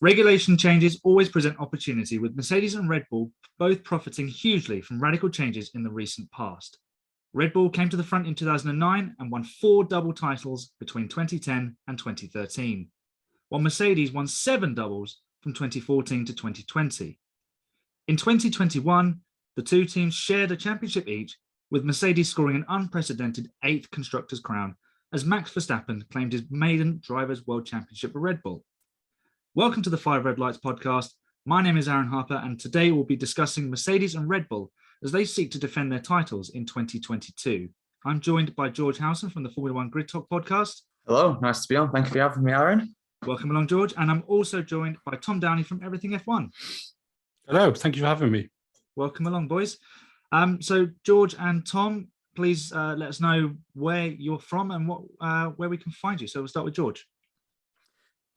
Regulation changes always present opportunity, with Mercedes and Red Bull both profiting hugely from radical changes in the recent past. Red Bull came to the front in 2009 and won 4 double titles between 2010 and 2013, while Mercedes won 7 doubles from 2014 to 2020. In 2021, the two teams shared a championship each, with Mercedes scoring an unprecedented 8th Constructors' crown as Max Verstappen claimed his maiden Drivers' World Championship for Red Bull. Welcome to the 5 Red Lights podcast. My name is Aaron Harper, and today we'll be discussing Mercedes and Red Bull as they seek to defend their titles in 2022. I'm joined by George Howson from the Formula One Grid Talk podcast. Hello, nice to be on. Thank you for having me, Aaron. Welcome along, George. And I'm also joined by Tom Downey from Everything F1. Hello, thank you for having me. Welcome along, boys. So George and Tom, please let us know where you're from and where we can find you. So we'll start with George.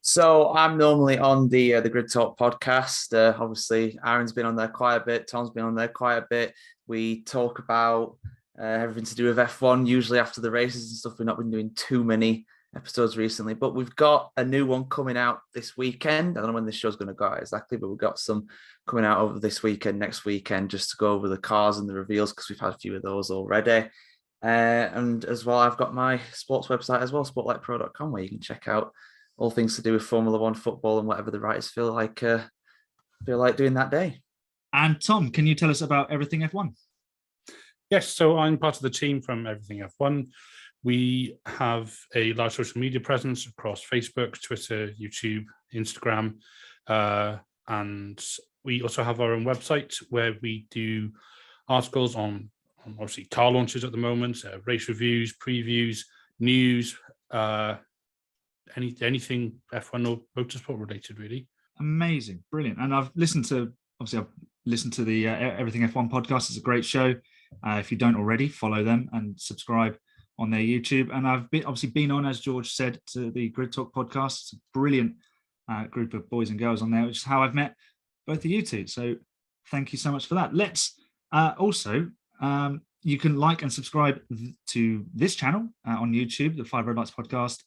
So I'm normally on the Grid Talk podcast. Obviously, Aaron's been on there quite a bit. Tom's been on there quite a bit. We talk about everything to do with F1, usually after the races and stuff. We've not been doing too many episodes recently, but we've got a new one coming out this weekend. I don't know when this show's going to go out exactly, but we've got some coming out over this weekend, next weekend, just to go over the cars and the reveals, because we've had a few of those already. And as well, I've got my sports website as well, spotlightpro.com, where you can check out all things to do with Formula One, football, and whatever the writers feel like doing that day. And Tom, can you tell us about Everything F1? Yes, so I'm part of the team from Everything F1. We have a large social media presence across Facebook, Twitter, YouTube, Instagram, and we also have our own website where we do articles on obviously car launches at the moment, race reviews, previews, news, anything F1 or motorsport related, really. Amazing, brilliant. And I've listened to the Everything F1 podcast. It's a great show. If you don't already, follow them and subscribe on their YouTube. And I've been on, as George said, to the Grid Talk podcast. It's a brilliant group of boys and girls on there, which is how I've met both of you two. So thank you so much for that. Let's you can like and subscribe to this channel on YouTube, the 5 Red Lights podcast.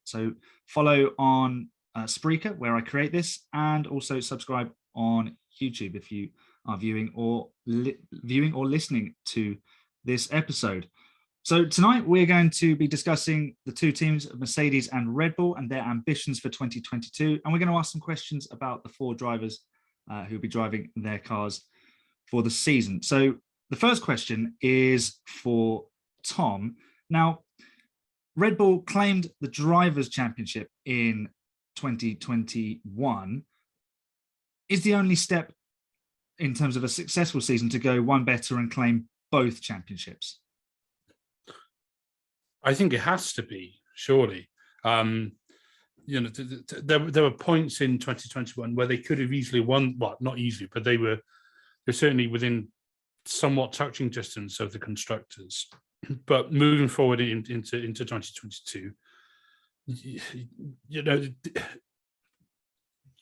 So follow on Spreaker, where I create this, and also subscribe on YouTube if you are viewing or listening to this episode. So tonight we're going to be discussing the two teams of Mercedes and Red Bull and their ambitions for 2022. And we're going to ask some questions about the 4 drivers who will be driving their cars for the season. So the first question is for Tom. Now, Red Bull claimed the Drivers' Championship in 2021. Is the only step in terms of a successful season to go one better and claim both championships? I think it has to be, surely. There were points in 2021 where they could have easily won. Well, not easily, but they're certainly within somewhat touching distance of the constructors. But moving forward into 2022,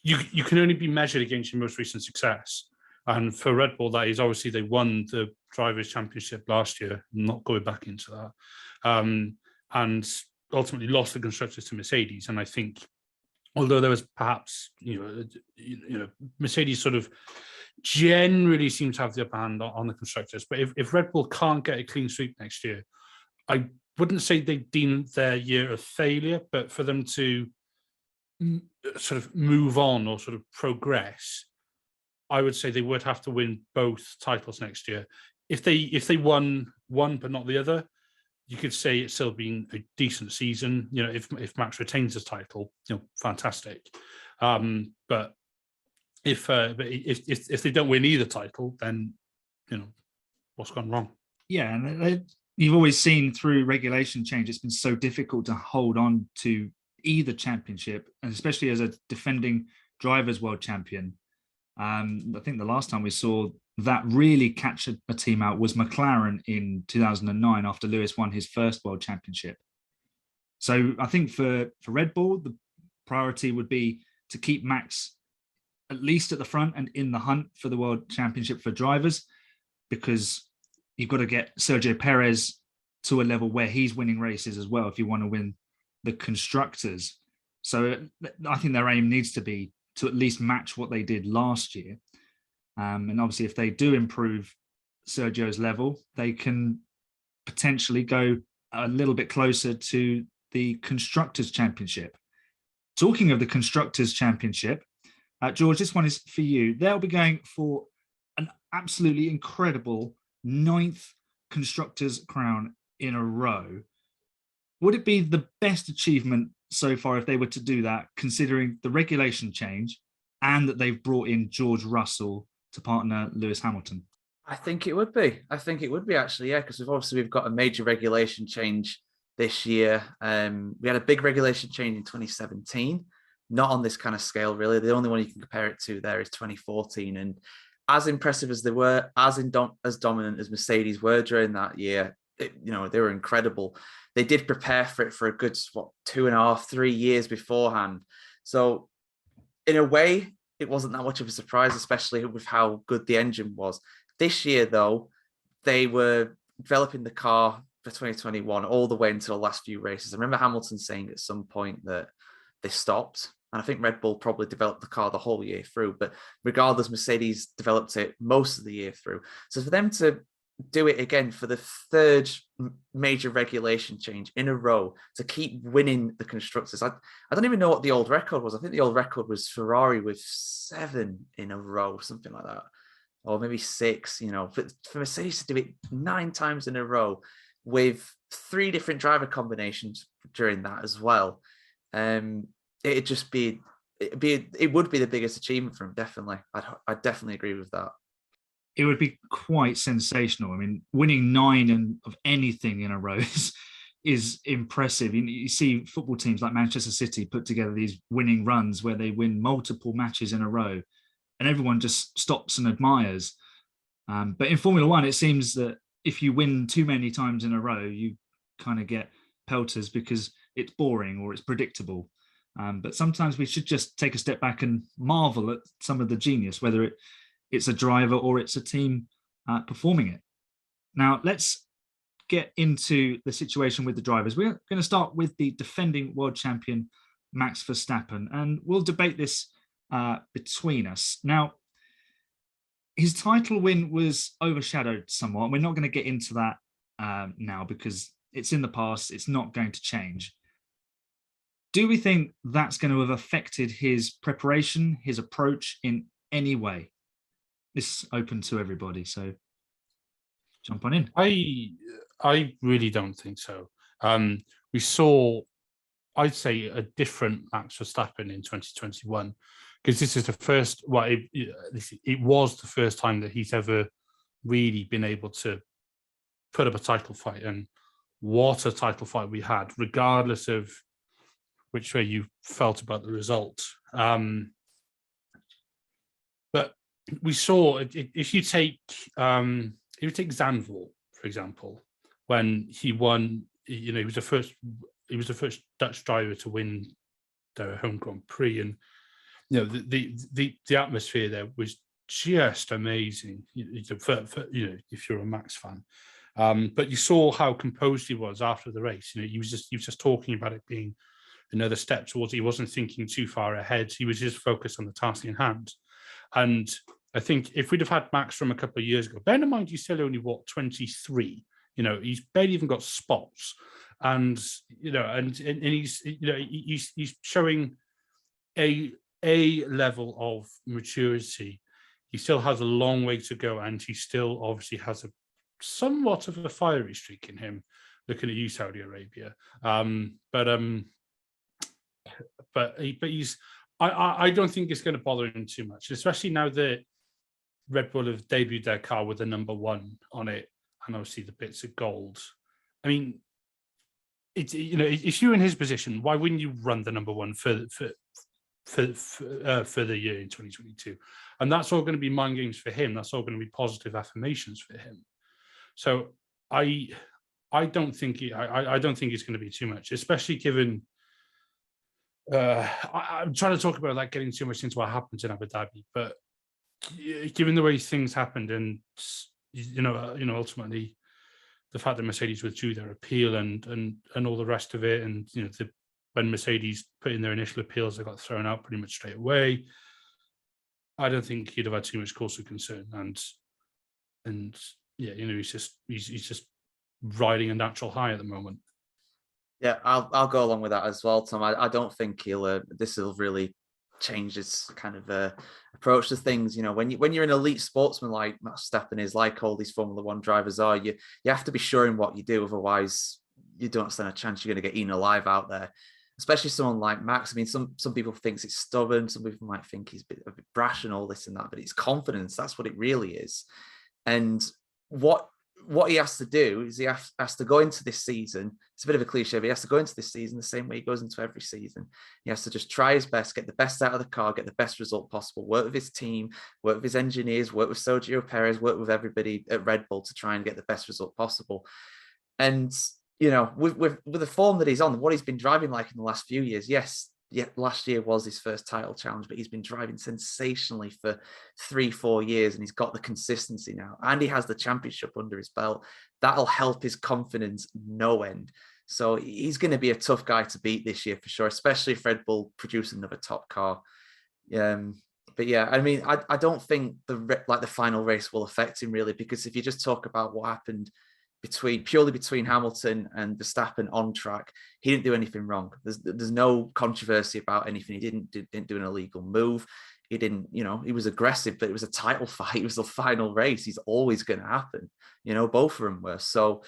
you can only be measured against your most recent success. And for Red Bull, that is obviously they won the Drivers' Championship last year, not going back into that, and ultimately lost the constructors to Mercedes. And I think, although there was perhaps, Mercedes sort of generally seems to have the upper hand on the constructors, but if Red Bull can't get a clean sweep next year, I wouldn't say they deem their year a failure, but for them to sort of move on or sort of progress, I would say they would have to win both titles next year. If they won one but not the other, you could say it's still been a decent season. If Max retains his title, fantastic. But if they don't win either title, then what's gone wrong? Yeah, and you've always seen through regulation change, it's been so difficult to hold on to either championship, and especially as a defending drivers' world champion. I think the last time we saw that really catch a team out was McLaren in 2009 after Lewis won his first world championship. So I think for Red Bull, the priority would be to keep Max at least at the front and in the hunt for the world championship for drivers, because you've got to get Sergio Perez to a level where he's winning races as well if you want to win the constructors. So I think their aim needs to be to at least match what they did last year. And obviously, if they do improve Sergio's level, they can potentially go a little bit closer to the Constructors' Championship. Talking of the Constructors' Championship, George, this one is for you. They'll be going for an absolutely incredible 9th Constructors' crown in a row. Would it be the best achievement so far if they were to do that, considering the regulation change and that they've brought in George Russell to partner Lewis Hamilton? I think it would be. I think it would be actually, yeah, because we've got a major regulation change this year. We had a big regulation change in 2017, not on this kind of scale, really. The only one you can compare it to there is 2014. And as impressive as they were, as dominant as Mercedes were during that year, they were incredible. They did prepare for it for a good 2.5, 3 years beforehand. So in a way, it wasn't that much of a surprise, especially with how good the engine was. This year, though, they were developing the car for 2021 all the way until the last few races. I remember Hamilton saying at some point that they stopped. And I think Red Bull probably developed the car the whole year through. But regardless, Mercedes developed it most of the year through. So for them to do it again for the 3rd major regulation change in a row, to keep winning the constructors, I don't even know what the old record was. I think the old record was Ferrari with 7 in a row, something like that, or maybe 6. For Mercedes to do it 9 times in a row with 3 different driver combinations during that as well, it would be the biggest achievement for him. Definitely, I'd definitely agree with that. It would be quite sensational. I mean, winning 9 of anything in a row is impressive. You see football teams like Manchester City put together these winning runs where they win multiple matches in a row, and everyone just stops and admires. But in Formula One, it seems that if you win too many times in a row, you kind of get pelters because it's boring or it's predictable. But sometimes we should just take a step back and marvel at some of the genius, whether it's a driver or it's a team performing it. Now, let's get into the situation with the drivers. We're going to start with the defending world champion, Max Verstappen, and we'll debate this between us. Now, his title win was overshadowed somewhat. We're not going to get into that now because it's in the past. It's not going to change. Do we think that's going to have affected his preparation, his approach in any way? This is open to everybody, so jump on in. I really don't think so. We saw, I'd say, a different Max Verstappen in 2021, because this is the first. Well, it was the first time that he's ever really been able to put up a title fight, and what a title fight we had, regardless of which way you felt about the result. But we saw, if you take Zandvoort, for example, when he won, he was the first Dutch driver to win their home Grand Prix, and the atmosphere there was just amazing. If you're a Max fan, but you saw how composed he was after the race. He was just talking about it being another step towards. He wasn't thinking too far ahead. He was just focused on the task in hand. And I think if we'd have had Max from a couple of years ago, bear in mind he's still only 23. He's barely even got spots, and he's showing a level of maturity. He still has a long way to go, and he still obviously has somewhat of a fiery streak in him. Looking at you, Saudi Arabia, but he's. I don't think it's going to bother him too much, especially now that Red Bull have debuted their car with the number 1 on it, and obviously the bits of gold. I mean, if you're in his position, why wouldn't you run the number 1 for the year in 2022? And that's all going to be mind games for him. That's all going to be positive affirmations for him. So I don't think I don't think it's going to be too much, especially given. I'm trying to talk about like getting too much into what happens in Abu Dhabi, but given the way things happened, and ultimately the fact that Mercedes withdrew their appeal and all the rest of it, and when Mercedes put in their initial appeals, they got thrown out pretty much straight away. I don't think he'd have had too much cause for concern. And yeah, he's just riding a natural high at the moment. Yeah, I'll go along with that as well, Tom. I don't think this will really change his kind of approach to things. When you're an elite sportsman like Max Verstappen is, like all these Formula One drivers are, you have to be sure in what you do, otherwise you don't stand a chance you're going to get eaten alive out there. Especially someone like Max. I mean, some people think it's stubborn, some people might think he's a bit brash and all this and that, but it's confidence. That's what it really is. And what he has to do is he has to go into this season. It's a bit of a cliche, but he has to go into this season the same way he goes into every season. He has to just try his best, get the best out of the car, get the best result possible, work with his team, work with his engineers, work with Sergio Perez, work with everybody at Red Bull to try and get the best result possible. And, with the form that he's on, what he's been driving like in the last few years, yes, last year was his first title challenge, but he's been driving sensationally for 3-4 years, and he's got the consistency now, and he has the championship under his belt. That'll help his confidence no end. So he's going to be a tough guy to beat this year for sure, especially if Red Bull produce another top car. But yeah, I mean, I don't think the final race will affect him really, because if you just talk about what happened purely between Hamilton and Verstappen on track, he didn't do anything wrong. There's no controversy about anything. He didn't do an illegal move. He didn't, he was aggressive, but it was a title fight. It was the final race. He's always going to happen. Both of them were. So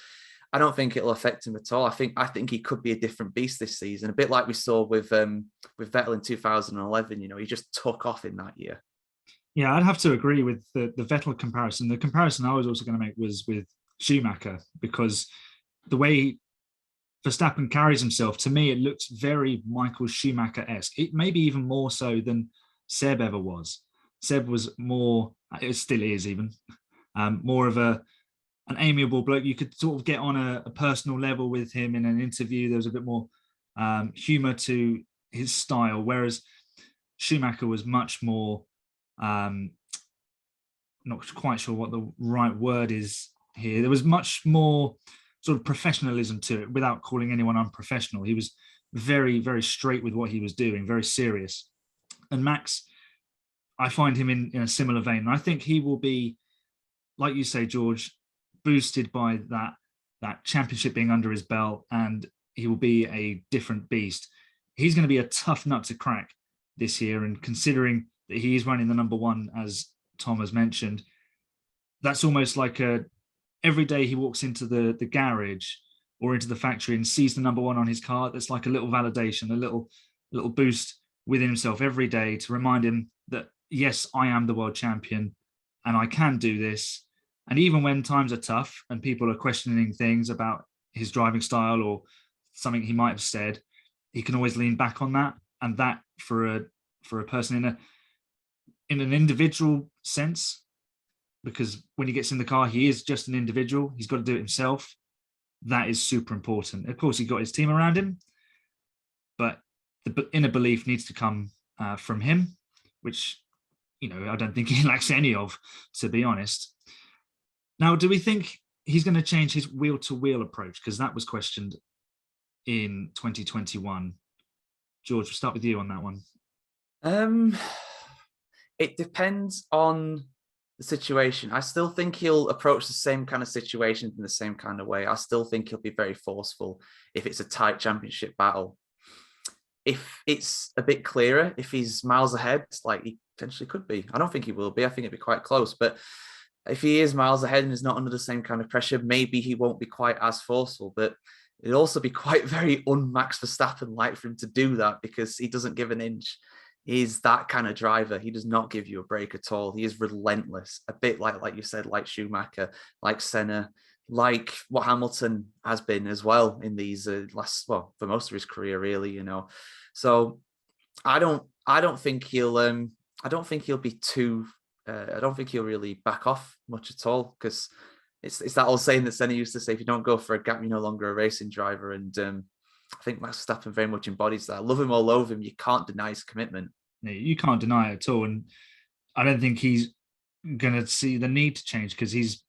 I don't think it'll affect him at all. I think he could be a different beast this season, a bit like we saw with Vettel in 2011. He just took off in that year. Yeah, I'd have to agree with the Vettel comparison. The comparison I was also going to make was with Schumacher, because the way Verstappen carries himself, to me, it looks very Michael Schumacher-esque. It maybe even more so than Seb ever was. Seb was more, it still is even, more of an amiable bloke. You could sort of get on a personal level with him in an interview. There was a bit more humor to his style, whereas Schumacher was much more, not quite sure what the right word is here. There was much more sort of professionalism to it, without calling anyone unprofessional. He was very, very straight with what he was doing, very serious. And Max, I find him in a similar vein. And I think he will be, like you say, George, boosted by that championship being under his belt, and he will be a different beast. He's going to be a tough nut to crack this year. And considering that he is running the number one, as Tom has mentioned, that's almost like every day he walks into the garage or into the factory and sees the number one on his car, that's like a little validation, a little boost within himself every day to remind him that, yes, I am the world champion and I can do this. And even when times are tough and people are questioning things about his driving style or something he might have said, he can always lean back on that. And that for a person in an individual sense, because when he gets in the car, he is just an individual. He's got to do it himself. That is super important. Of course, he got his team around him, but the inner belief needs to come from him, which, I don't think he lacks any of, to be honest. Now, do we think he's going to change his wheel-to-wheel approach? Because that was questioned in 2021. George, we'll start with you on that one. It depends on the situation. I still think he'll approach the same kind of situations in the same kind of way. I still think he'll be very forceful if it's a tight championship battle. If it's a bit clearer, if he's miles ahead, like he potentially could be. I don't think he will be. I think it'd be quite close. But if he is miles ahead and is not under the same kind of pressure, maybe he won't be quite as forceful. But it'd also be quite very un-Max Verstappen-like for him to do that, because he doesn't give an inch. He's that kind of driver. He does not give you a break at all. He is relentless, a bit like you said, like Schumacher, like Senna, like what Hamilton has been as well in these for most of his career, really. So I don't think he'll be too. I don't think he'll really back off much at all, because it's that old saying that Senna used to say: if you don't go for a gap, you're no longer a racing driver. And I think Max Verstappen very much embodies that. Love him or loathe him, you can't deny his commitment. No, you can't deny it at all. And I don't think he's going to see the need to change, because he's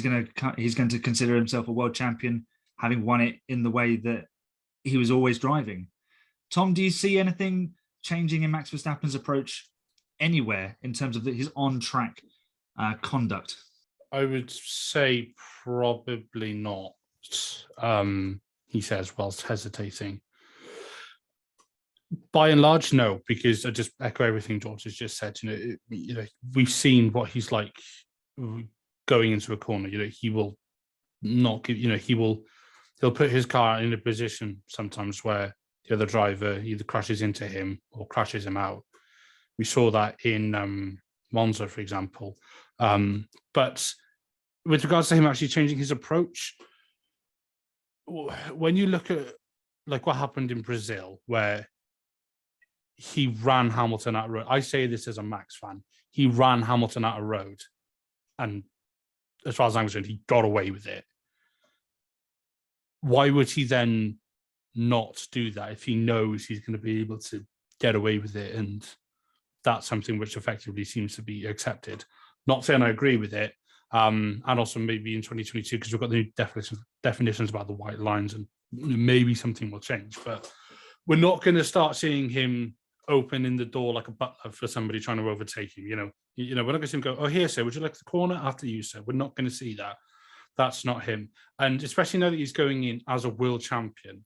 going to consider himself a world champion, having won it in the way that he was always driving. Tom, do you see anything changing in Max Verstappen's approach anywhere in terms of his on-track conduct? I would say probably not. He says whilst hesitating. By and large, no, because I just echo everything George has just said. We've seen what he's like going into a corner. He will not give. He'll put his car in a position sometimes where the other driver either crashes into him or crashes him out. We saw that in Monza, for example. But with regards to him actually changing his approach, when you look at like what happened in Brazil, where he ran Hamilton out of road. I say this as a Max fan. He ran Hamilton out of road. And as far as I'm concerned, he got away with it. Why would he then not do that if he knows he's going to be able to get away with it? And that's something which effectively seems to be accepted. Not saying I agree with it. And also maybe in 2022, because we've got the new definitions about the white lines, and maybe something will change. But we're not going to start seeing him opening the door like a butler for somebody trying to overtake him. We're not going to see him go, "Oh, here, sir, would you like the corner?" After you, sir. We're not going to see that. That's not him. And especially now that he's going in as a world champion,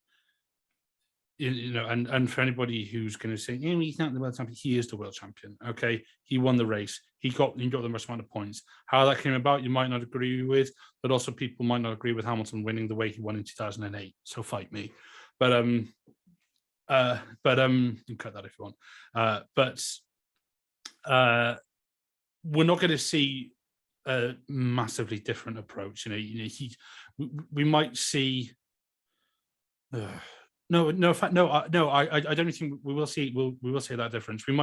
and for anybody who's going to say, he's not the world champion, he is the world champion. Okay, he won the race. He got the most amount of points. How that came about, you might not agree with, but also people might not agree with Hamilton winning the way he won in 2008. So fight me. But you can cut that if you want. We're not going to see a massively different approach. We might see. No. I don't think we will see. We will see that difference. We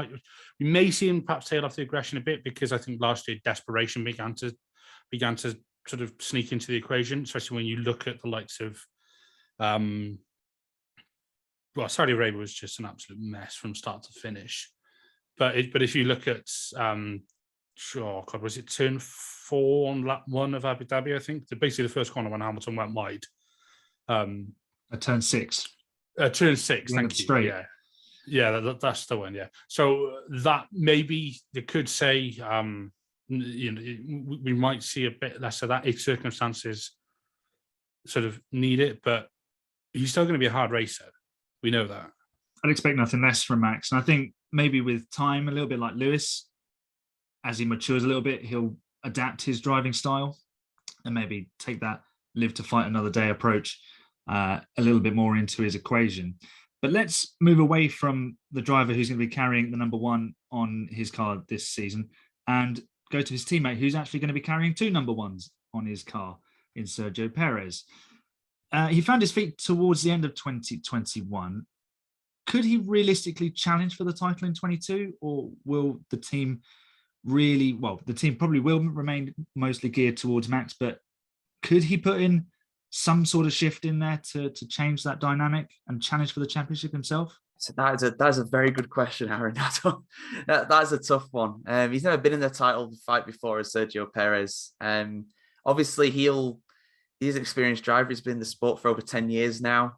may see him perhaps tail off the aggression a bit, because I think last year desperation began to sort of sneak into the equation, especially when you look at the likes of. Well, Saudi Arabia was just an absolute mess from start to finish. But if you look at, was it turn 4 on lap 1 of Abu Dhabi? I think basically the first corner when Hamilton went wide. At turn 6. Turn 6. Thank you. Straight. Yeah, that's the one. Yeah. So that maybe they could say, we might see a bit less of that if circumstances sort of need it. But he's still going to be a hard racer. We know that. I'd expect nothing less from Max. And I think maybe with time, a little bit like Lewis, as he matures a little bit, he'll adapt his driving style and maybe take that live to fight another day approach a little bit more into his equation. But let's move away from the driver who's going to be carrying the number 1 on his car this season and go to his teammate who's actually going to be carrying 2 number 1s on his car in Sergio Perez. He found his feet towards the end of 2021. Could he realistically challenge for the title in 22, or will the team the team probably will remain mostly geared towards Max, but could he put in some sort of shift in there to change that dynamic and challenge for the championship himself? So that is a very good question, Aaron. That's a tough one. He's never been in the title fight before as Sergio Perez. Obviously, he's an experienced driver. He's been in the sport for over 10 years now.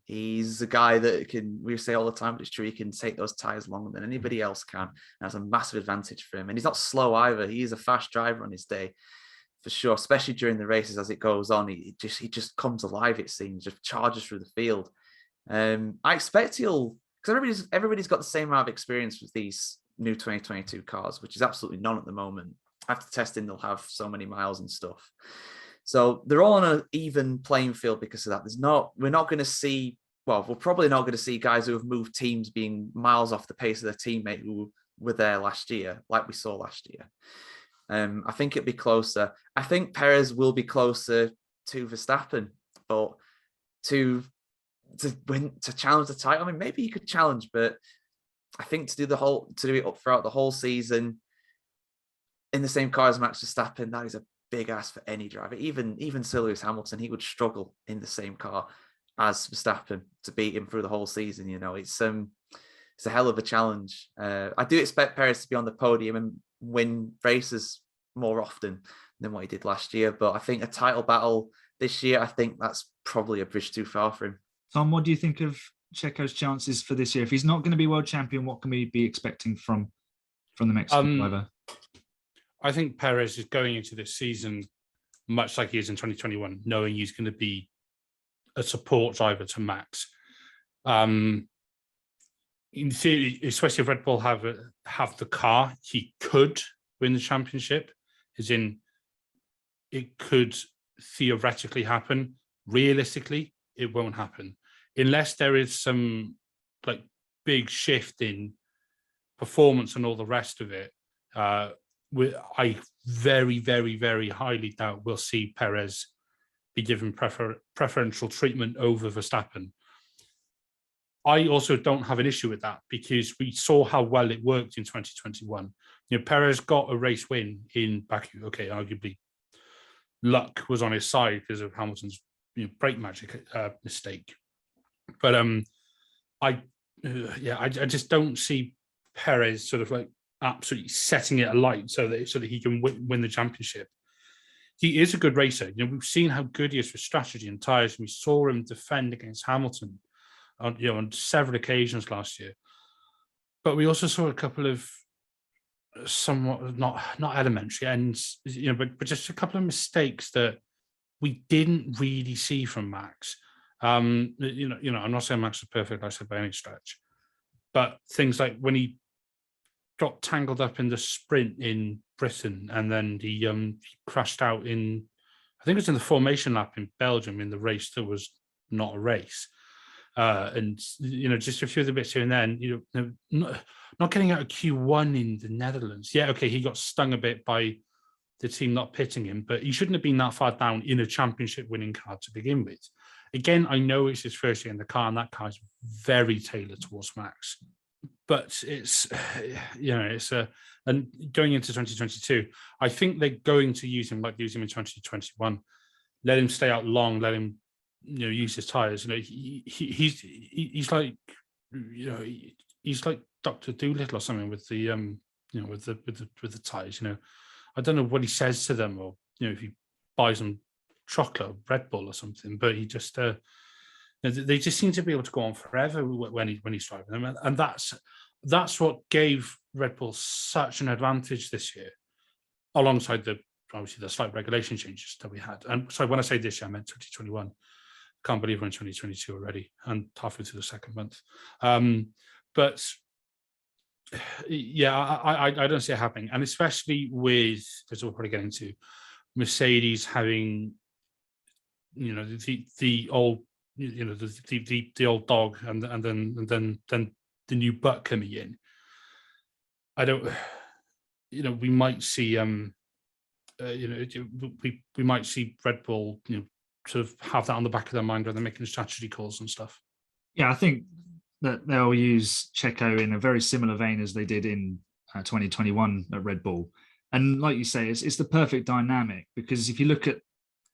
He's a guy that we say all the time, but it's true, he can take those tyres longer than anybody else can. That's a massive advantage for him. And he's not slow either. He is a fast driver on his day, for sure, especially during the races as it goes on. He just comes alive, it seems, just charges through the field. I expect because everybody's got the same amount of experience with these new 2022 cars, which is absolutely none at the moment. After testing, they'll have so many miles and stuff. So they're all on an even playing field because of that. We're probably not going to see guys who have moved teams being miles off the pace of their teammate who were there last year, like we saw last year. I think it'd be closer. I think Perez will be closer to Verstappen, but to challenge the title, I mean, maybe he could challenge, but I think to do it up throughout the whole season in the same car as Max Verstappen, that is a big ask for any driver. Even Sir Lewis Hamilton, he would struggle in the same car as Verstappen to beat him through the whole season. It's a hell of a challenge. I do expect Perez to be on the podium and win races more often than what he did last year, but I think a title battle this year, I think that's probably a bridge too far for him. Tom, what do you think of Checo's chances for this year? If he's not going to be world champion, what can we be expecting from the Mexican driver? I think Perez is going into this season much like he is in 2021, knowing he's going to be a support driver to Max. In theory, especially if Red Bull have the car, he could win the championship. As in, it could theoretically happen. Realistically, it won't happen unless there is some like big shift in performance and all the rest of it. I very, very, very highly doubt we'll see Perez be given preferential treatment over Verstappen. I also don't have an issue with that because we saw how well it worked in 2021. Perez got a race win in Baku. Okay, arguably luck was on his side because of Hamilton's brake magic mistake. But I just don't see Perez sort of like absolutely setting it alight so that he can win the championship. He is a good racer. We've seen how good he is for strategy and tyres, and we saw him defend against Hamilton on several occasions last year. But we also saw a couple of somewhat not elementary ends, but just a couple of mistakes that we didn't really see from Max. I'm not saying Max is perfect, like I said, by any stretch, but things like when he got tangled up in the sprint in Britain, and then he crashed out in, I think it was in the formation lap in Belgium in the race that was not a race. And just a few of the bits here and then, not getting out of Q1 in the Netherlands. Yeah, okay, he got stung a bit by the team not pitting him, but he shouldn't have been that far down in a championship winning car to begin with. Again, I know it's his first year in the car, and that car is very tailored towards Max. But and going into 2022, I think they're going to use him like they used him in 2021. Let him stay out long, let him use his tires. He's like he's like Dr. Doolittle or something with the with the tires. I don't know what he says to them, or if he buys them chocolate, or Red Bull or something, but he just they just seem to be able to go on forever when he's driving them, and that's what gave Red Bull such an advantage this year, alongside obviously the slight regulation changes that we had. And so when I say this year, I meant 2021. Can't believe we're in 2022 already, and halfway through the second month. But yeah, I don't see it happening, and especially with, as we'll probably get into, Mercedes having the old the old dog, and then the new butt coming in. I don't, we might see we might see Red Bull sort of have that on the back of their mind when they're making strategy calls and stuff. Yeah, I think that they'll use Checo in a very similar vein as they did in 2021 at Red Bull. And like you say, it's the perfect dynamic, because if you look at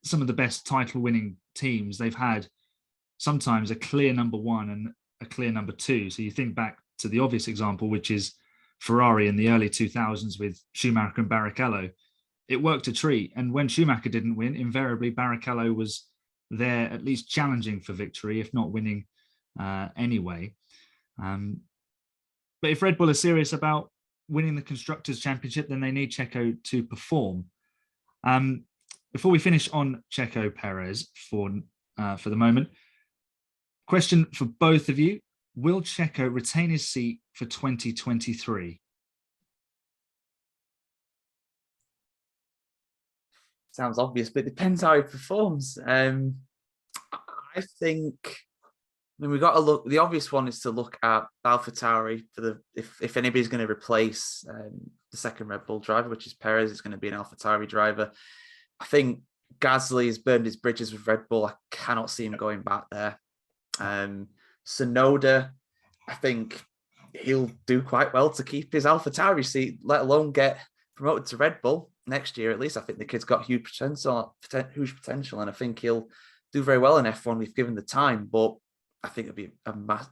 some of the best title-winning teams, they've had sometimes a clear number one and a clear number two. So you think back to the obvious example, which is Ferrari in the early 2000s with Schumacher and Barrichello. It worked a treat. And when Schumacher didn't win, invariably Barrichello was there at least challenging for victory, if not winning anyway. But if Red Bull are serious about winning the Constructors' Championship, then they need Checo to perform. Before we finish on Checo Perez for the moment, question for both of you: will Checo retain his seat for 2023? Sounds obvious, but it depends how he performs. I think, we got to look. The obvious one is to look at AlphaTauri for if anybody's going to replace the second Red Bull driver, which is Perez, it's going to be an AlphaTauri driver. I think Gasly has burned his bridges with Red Bull. I cannot see him going back there. Tsunoda, I think he'll do quite well to keep his AlphaTauri seat, let alone get promoted to Red Bull next year. At least I think the kid's got huge potential, and I think he'll do very well in F1. We've given the time, but I think it'd be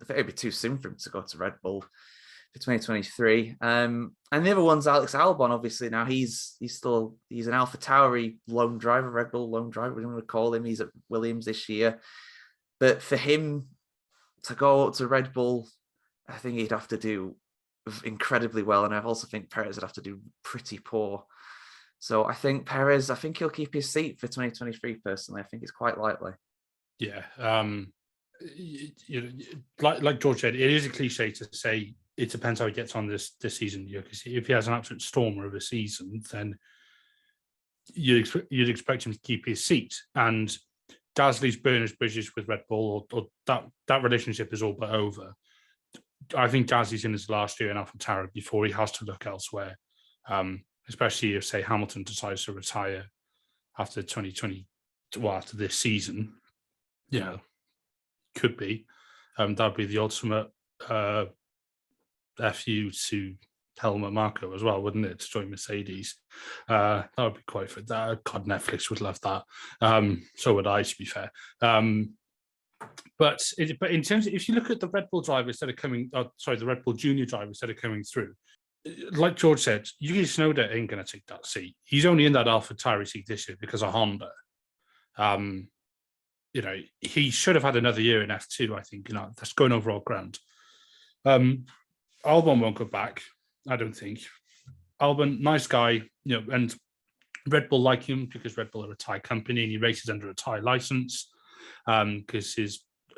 it'd be too soon for him to go to Red Bull for 2023. And the other one's Alex Albon. Obviously now he's an AlphaTauri lone driver, Red Bull lone driver, we don't want to call him. He's at Williams this year, but for him, to go up to Red Bull, I think he'd have to do incredibly well. And I also think Perez would have to do pretty poor. So I think Perez, I think he'll keep his seat for 2023, personally. I think it's quite likely. Yeah. Like George said, it is a cliche to say it depends how he gets on this season. Because if he has an absolute stormer of a season, then you'd expect him to keep his seat. And Gasly's burned his bridges with Red Bull, or that relationship is all but over. I think Gasly's in his last year in AlphaTauri before he has to look elsewhere. Especially if, say, Hamilton decides to retire after 2020, after this season, could be. That'd be the ultimate FU to Helmut Marko as well, wouldn't it, to join Mercedes? That would be quite good. God, Netflix would love that. So would I, to be fair. But in terms of, if you look at the Red Bull drivers that are coming, the Red Bull junior drivers that are coming through, like George said, Yuki Tsunoda ain't going to take that seat. He's only in that AlphaTauri seat this year because of Honda. He should have had another year in F2, I think. That's going overall grand. Albon won't go back, I don't think. Albon, nice guy, and Red Bull like him because Red Bull are a Thai company and he races under a Thai license because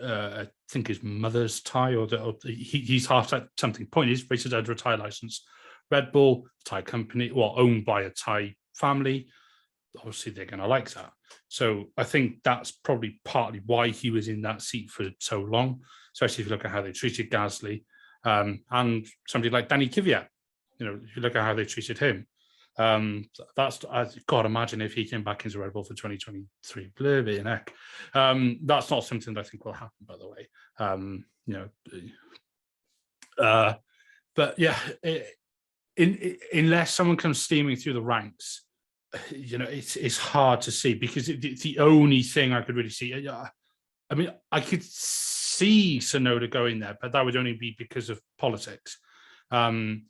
I think his mother's Thai, or he's half Thai, something. Point is, races under a Thai license. Red Bull, Thai company, owned by a Thai family. Obviously, they're going to like that. So I think that's probably partly why he was in that seat for so long, especially if you look at how they treated Gasly and somebody like Danny Kvyat. If you look at how they treated him, that's, God, imagine if he came back into Red Bull for 2023. Blurby and heck. That's not something that I think will happen, by the way. But yeah, unless someone comes steaming through the ranks, it's hard to see, because it's the only thing I could really see. I mean, I could see Tsunoda going there, but that would only be because of politics. Unless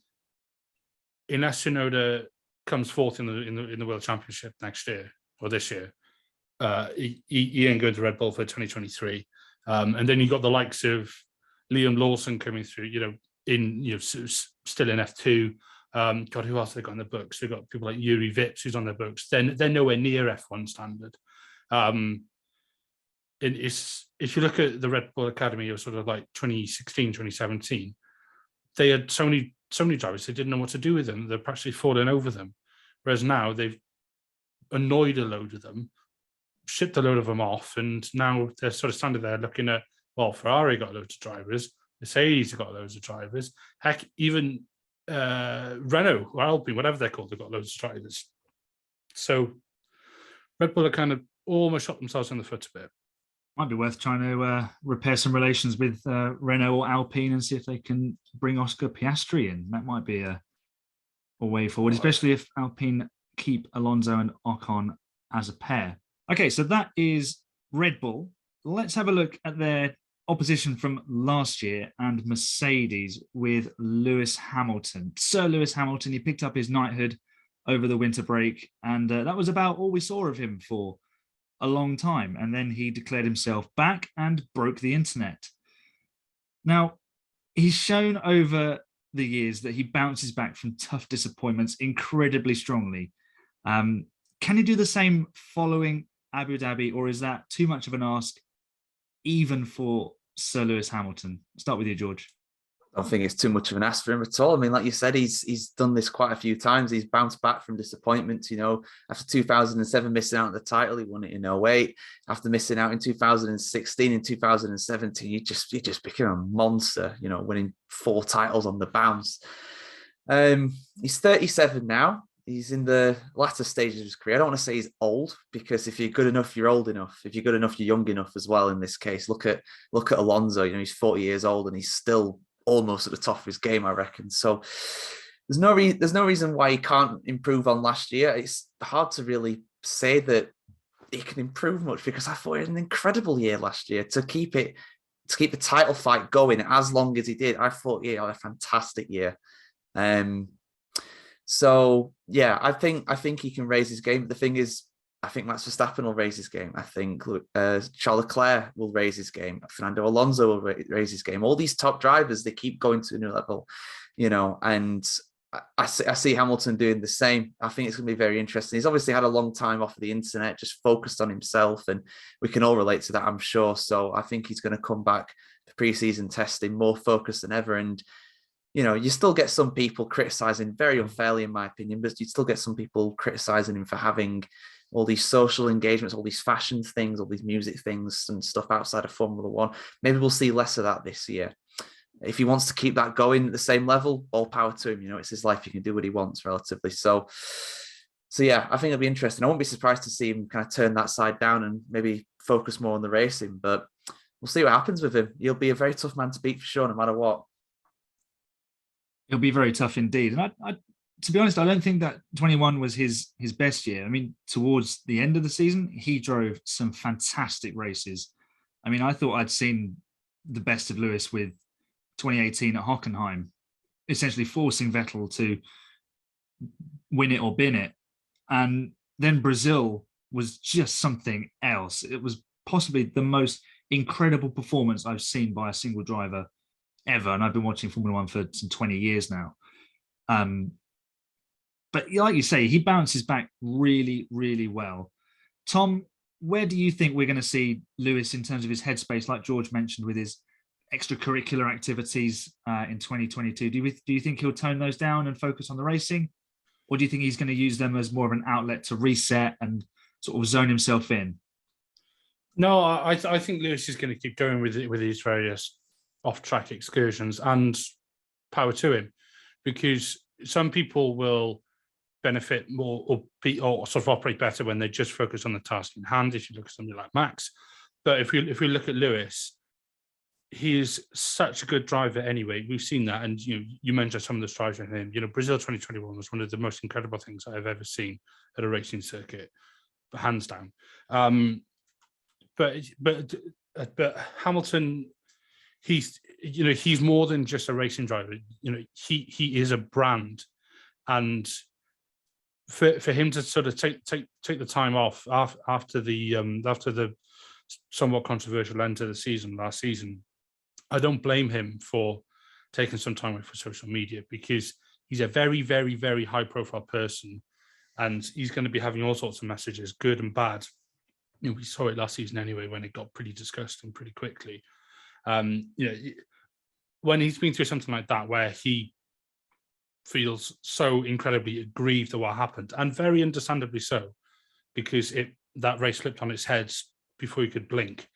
Tsunoda comes fourth in the World Championship next year or this year, he ain't going to Red Bull for 2023. And then you got the likes of Liam Lawson coming through, still in F2. God, who else have they got in the books? They've got people like Yuri Vips, who's on their books. They're nowhere near F1 standard. If you look at the Red Bull Academy of sort of like 2016, 2017, they had so many drivers, they didn't know what to do with them. They're practically falling over them. Whereas now they've annoyed a load of them, shipped a load of them off, and now they're sort of standing there looking at, Ferrari got loads of drivers, Mercedes got loads of drivers. Heck, even Renault or Alpine, whatever they're called, they've got loads of drivers. So Red Bull are kind of almost shot themselves in the foot a bit. Might be worth trying to repair some relations with Renault or Alpine and see if they can bring Oscar Piastri in. That might be a way forward, especially if Alpine keep Alonso and Ocon as a pair. Okay, so that is Red Bull. Let's have a look at their opposition from last year and Mercedes with Lewis Hamilton. Sir Lewis Hamilton, he picked up his knighthood over the winter break, and that was about all we saw of him for a long time. And then he declared himself back and broke the internet. Now, he's shown over the years that he bounces back from tough disappointments incredibly strongly. Can he do the same following Abu Dhabi, or is that too much of an ask even for Sir Lewis Hamilton? Start with you, George. I don't think it's too much of an ask for him at all. I mean, like you said, he's done this quite a few times. He's bounced back from disappointments. After 2007 missing out on the title, he won it in 08. After missing out in 2016, in 2017, he just became a monster. Winning 4 titles on the bounce. He's 37 now. He's in the latter stages of his career. I don't want to say he's old, because if you're good enough, you're old enough. If you're good enough, you're young enough as well. In this case, look at Alonso. He's 40 years old and he's still almost at the top of his game, I reckon. So there's no reason why he can't improve on last year. It's hard to really say that he can improve much, because I thought he had an incredible year last year. To keep the title fight going as long as he did, I thought he had a fantastic year. So yeah, I think he can raise his game. But the thing is, I think Max Verstappen will raise his game. I think Charles Leclerc will raise his game. Fernando Alonso will raise his game. All these top drivers, they keep going to a new level, and I see Hamilton doing the same. I think it's going to be very interesting. He's obviously had a long time off of the internet, just focused on himself, and we can all relate to that, I'm sure. So I think he's going to come back to pre-season testing more focused than ever. And you still get some people criticizing very unfairly, in my opinion, but you still get some people criticizing him for having all these social engagements, all these fashion things, all these music things and stuff outside of Formula One. Maybe we'll see less of that this year. If he wants to keep that going at the same level, all power to him. It's his life. He can do what he wants relatively. So yeah, I think it'll be interesting. I won't be surprised to see him kind of turn that side down and maybe focus more on the racing, but we'll see what happens with him. He'll be a very tough man to beat for sure, no matter what. It'll be very tough indeed. And I to be honest, I don't think that 21 was his best year. I mean, towards the end of the season, he drove some fantastic races. I mean, I thought I'd seen the best of Lewis with 2018 at Hockenheim, essentially forcing Vettel to win it or bin it. And then Brazil was just something else. It was possibly the most incredible performance I've seen by a single driver ever. And I've been watching Formula One for some 20 years now. But like you say, he bounces back really, really well. Tom, where do you think we're going to see Lewis in terms of his headspace, like George mentioned, with his extracurricular activities in 2022? Do you think he'll tone those down and focus on the racing? Or do you think he's going to use them as more of an outlet to reset and sort of zone himself in? No, I think Lewis is going to keep going with his various off-track excursions, and power to him, because some people will benefit more or sort of operate better when they just focus on the task in hand. If you look at somebody like Max, but if we look at Lewis, he is such a good driver anyway. We've seen that, and you mentioned some of the strides in him. Brazil 2021 was one of the most incredible things I've ever seen at a racing circuit, hands down. But Hamilton, he's more than just a racing driver. He is a brand, and for him to sort of take the time off after the somewhat controversial end to the season last season, I don't blame him for taking some time away for social media, because he's a very, very, very high profile person, and he's going to be having all sorts of messages, good and bad. We saw it last season anyway, when it got pretty disgusting pretty quickly. When he's been through something like that, where he feels so incredibly aggrieved at what happened, and very understandably so, because that race slipped on its head before he could blink.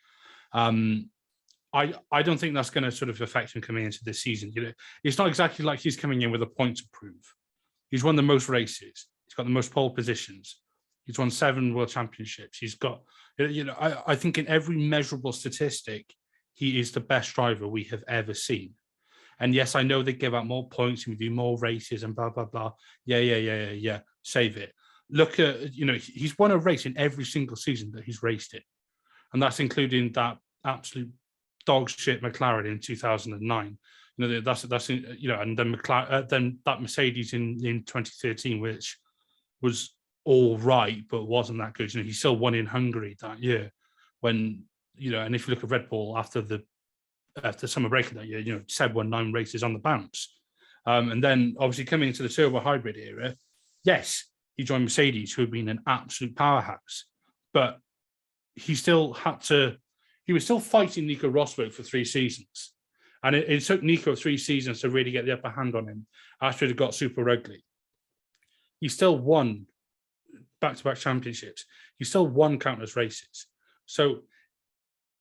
I don't think that's going to sort of affect him coming into this season. It's not exactly like he's coming in with a point to prove. He's won the most races. He's got the most pole positions. He's won 7 world championships. He's got, I think in every measurable statistic, he is the best driver we have ever seen. And yes, I know they give out more points and we do more races and blah, blah, blah. Yeah. Save it. Look at, he's won a race in every single season that he's raced in. And that's including that absolute dog shit McLaren in 2009. That's and then then that Mercedes in 2013, which was all right, but wasn't that good. He still won in Hungary that year when, and if you look at Red Bull after summer break of that year, Seb won 9 races on the bounce. And then obviously coming into the turbo hybrid era, yes, he joined Mercedes, who had been an absolute powerhouse, but he was still fighting Nico Rosberg for 3 seasons. And it took Nico 3 seasons to really get the upper hand on him after it got super ugly. He still won back-to-back championships. He still won countless races. So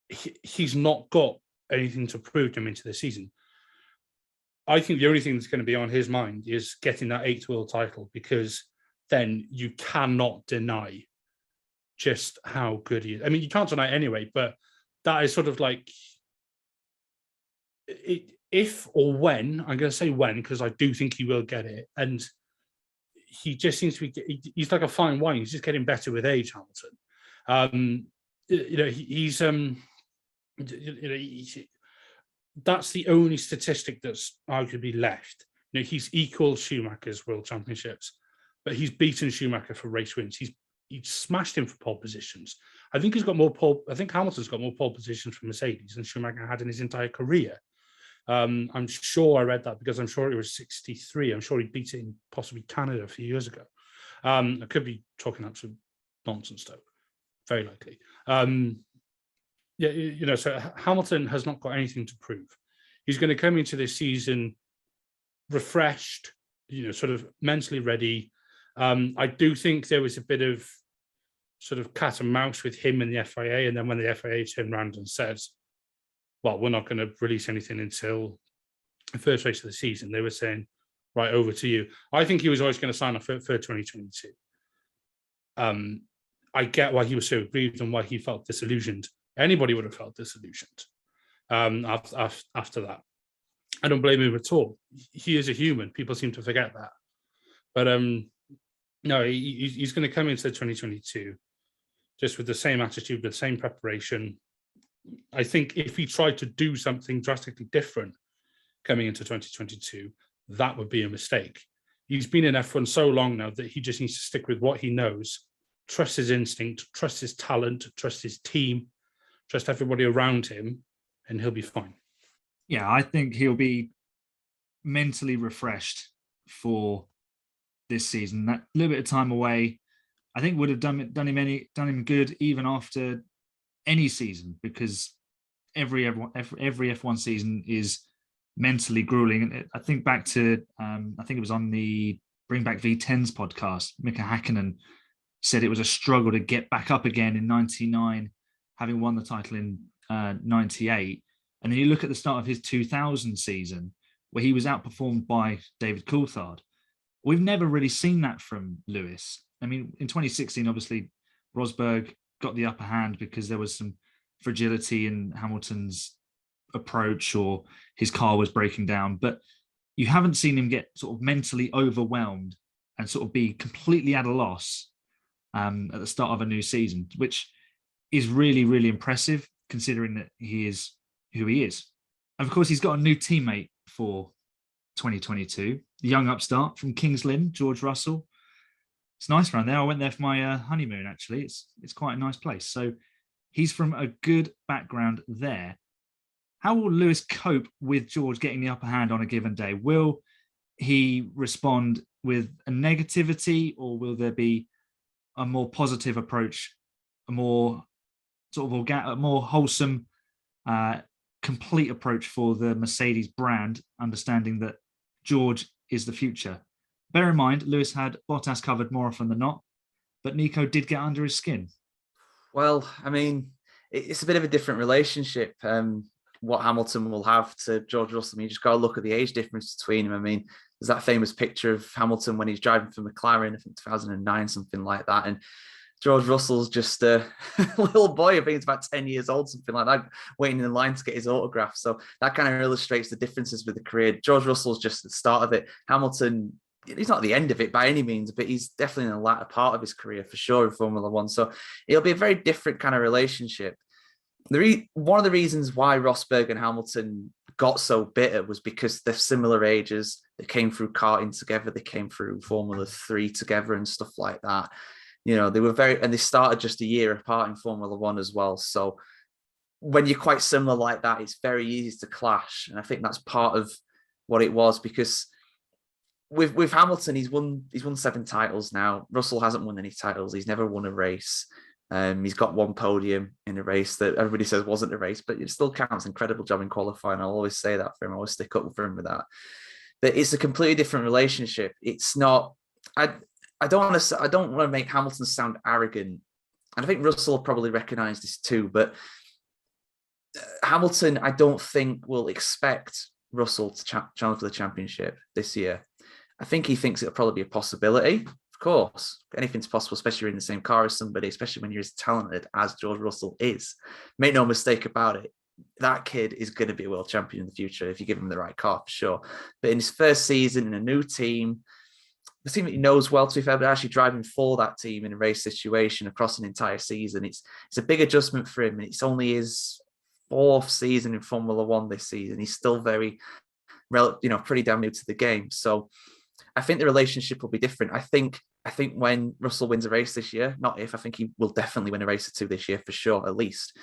he's not got anything to prove to him into the season. I think the only thing that's going to be on his mind is getting that 8th world title, because then you cannot deny just how good he is. I mean, you can't deny it anyway, but that is sort of like, if or when, I'm going to say when, because I do think he will get it. And he just seems to be, he's like a fine wine. He's just getting better with age, Hamilton. That's the only statistic that's arguably left. He's equal Schumacher's world championships, but he's beaten Schumacher for race wins. He's he smashed him for pole positions. I think Hamilton's got more pole positions for Mercedes than Schumacher had in his entire career. I'm sure I read that because I'm sure it was 63. I'm sure he beat it in possibly Canada a few years ago. I could be talking absolute nonsense though, very likely. So Hamilton has not got anything to prove. He's going to come into this season refreshed, sort of mentally ready. I do think there was a bit of sort of cat and mouse with him and the FIA, and then when the FIA turned around and said, well, we're not going to release anything until the first race of the season, they were saying, right, over to you. I think he was always going to sign off for 2022. I get why he was so aggrieved and why he felt disillusioned. Anybody would have felt disillusioned after that. I don't blame him at all. He is a human. People seem to forget that. But no, he's going to come into 2022 just with the same attitude, with the same preparation. I think if he tried to do something drastically different coming into 2022, that would be a mistake. He's been in F1 so long now that he just needs to stick with what he knows, trust his instinct, trust his talent, trust his team, trust everybody around him, and he'll be fine. Yeah, I think he'll be mentally refreshed for this season. That little bit of time away, I think, would have done him good even after any season, because every F1 season is mentally grueling. And I think back to I think it was on the Bring Back V10's podcast, Mika Hakkinen said it was a struggle to get back up again in 99, having won the title in 98. And then you look at the start of his 2000 season, where he was outperformed by David Coulthard. We've never really seen that from Lewis. I mean, in 2016, obviously, Rosberg got the upper hand because there was some fragility in Hamilton's approach, or his car was breaking down. But you haven't seen him get sort of mentally overwhelmed and sort of be completely at a loss at the start of a new season, which is really, really impressive considering that he is who he is. And of course, he's got a new teammate for 2022, the young upstart from Kings Lynn, George Russell. It's nice around there. I went there for my honeymoon, actually. It's quite a nice place. So he's from a good background there. How will Lewis cope with George getting the upper hand on a given day? Will he respond with a negativity, or will there be a more positive approach, a more sort of a more wholesome, complete approach for the Mercedes brand, understanding that George is the future? Bear in mind, Lewis had Bottas covered more often than not, but Nico did get under his skin. Well, I mean, it's a bit of a different relationship. What Hamilton will have to George Russell. I mean, you just got to look at the age difference between them. I mean, there's that famous picture of Hamilton when he's driving for McLaren, I think 2009, something like that. And George Russell's just a little boy, I think it's about 10 years old, something like that, waiting in line to get his autograph. So that kind of illustrates the differences with the career. George Russell's just at the start of it. Hamilton, he's not at the end of it by any means, but he's definitely in the latter part of his career for sure in Formula One. So it'll be a very different kind of relationship. One of the reasons why Rosberg and Hamilton got so bitter was because they're similar ages. They came through karting together. They came through Formula 3 together and stuff like that. They were and they started just a year apart in Formula 1 as well. So when you're quite similar like that, it's very easy to clash. And I think that's part of what it was, because with Hamilton, he's won 7 titles now. Russell hasn't won any titles. He's never won a race. He's got 1 podium in a race that everybody says wasn't a race, but it still counts. Incredible job in qualifying. I'll always say that for him. I always stick up for him with that. But it's a completely different relationship. It's not. I don't want to make Hamilton sound arrogant, and I think Russell will probably recognise this too. But Hamilton, I don't think will expect Russell to challenge for the championship this year. I think he thinks it'll probably be a possibility. Of course, anything's possible, especially when you're in the same car as somebody, especially when you're as talented as George Russell is. Make no mistake about it. That kid is going to be a world champion in the future if you give him the right car, for sure. But in his first season in a new team, the team that he knows well, to be fair, but actually driving for that team in a race situation across an entire season, it's a big adjustment for him. It's only his 4th season in Formula One this season. He's still very, pretty damn new to the game. So I think the relationship will be different. I think I think when Russell wins a race this year, not if, I think he will definitely win a race or two this year for sure, at least.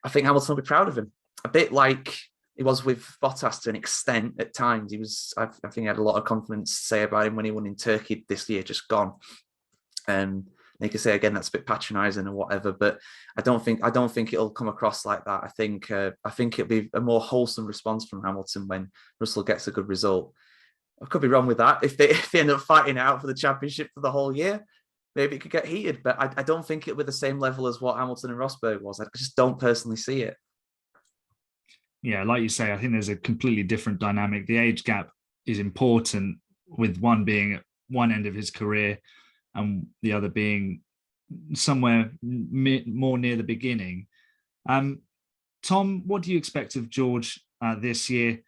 I think Hamilton will be proud of him. A bit like it was with Bottas to an extent at times. I think he had a lot of confidence to say about him when he won in Turkey this year, just gone. You can say again that's a bit patronising or whatever, but I don't think it'll come across like that. I think it'll be a more wholesome response from Hamilton when Russell gets a good result. I could be wrong with that. If they end up fighting out for the championship for the whole year, maybe it could get heated. But I don't think it'll be the same level as what Hamilton and Rosberg was. I just don't personally see it. Yeah, like you say, I think there's a completely different dynamic. The age gap is important, with one being at one end of his career and the other being somewhere more near the beginning. Tom, what do you expect of George this year?